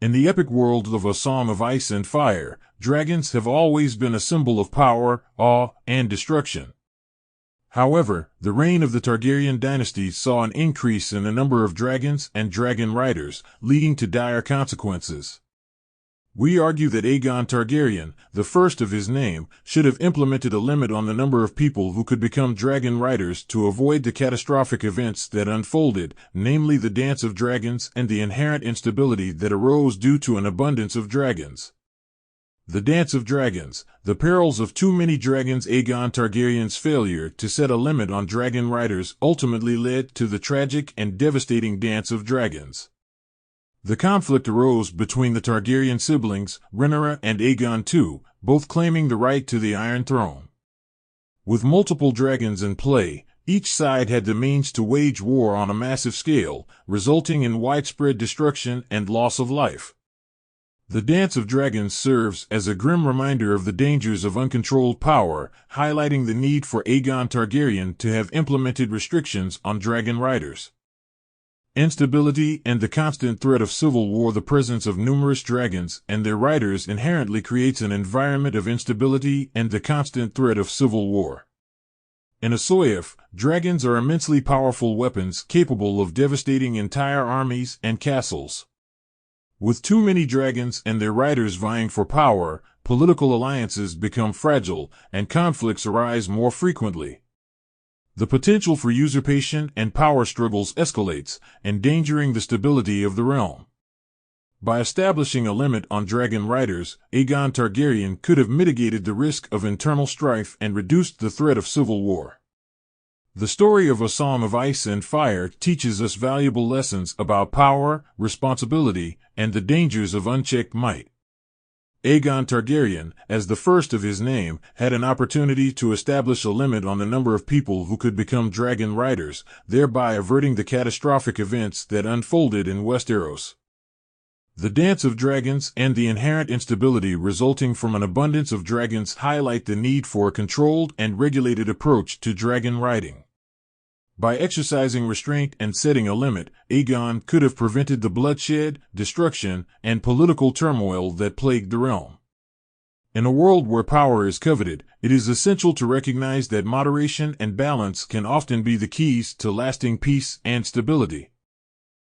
In the epic world of A Song of Ice and Fire, dragons have always been a symbol of power, awe, and destruction. However, the reign of the Targaryen dynasty saw an increase in the number of dragons and dragon riders, leading to dire consequences. We argue that Aegon Targaryen, the first of his name, should have implemented a limit on the number of people who could become dragon riders to avoid the catastrophic events that unfolded, namely the Dance of Dragons and the inherent instability that arose due to an abundance of dragons. The Dance of Dragons, the perils of too many dragons. Aegon Targaryen's failure to set a limit on dragon riders ultimately led to the tragic and devastating Dance of Dragons. The conflict arose between the Targaryen siblings, Rhaenyra and Aegon II, both claiming the right to the Iron Throne. With multiple dragons in play, each side had the means to wage war on a massive scale, resulting in widespread destruction and loss of life. The Dance of Dragons serves as a grim reminder of the dangers of uncontrolled power, highlighting the need for Aegon Targaryen to have implemented restrictions on dragon riders. Instability and the constant threat of civil war. The presence of numerous dragons and their riders inherently creates an environment of instability and the constant threat of civil war. In ASOIAF, dragons are immensely powerful weapons capable of devastating entire armies and castles. With too many dragons and their riders vying for power, political alliances become fragile and conflicts arise more frequently. The potential for usurpation and power struggles escalates, endangering the stability of the realm. By establishing a limit on dragon riders, Aegon Targaryen could have mitigated the risk of internal strife and reduced the threat of civil war. The story of A Song of Ice and Fire teaches us valuable lessons about power, responsibility, and the dangers of unchecked might. Aegon Targaryen, as the first of his name, had an opportunity to establish a limit on the number of people who could become dragon riders, thereby averting the catastrophic events that unfolded in Westeros. The Dance of Dragons and the inherent instability resulting from an abundance of dragons highlight the need for a controlled and regulated approach to dragon riding. By exercising restraint and setting a limit, Aegon could have prevented the bloodshed, destruction, and political turmoil that plagued the realm. In a world where power is coveted, it is essential to recognize that moderation and balance can often be the keys to lasting peace and stability.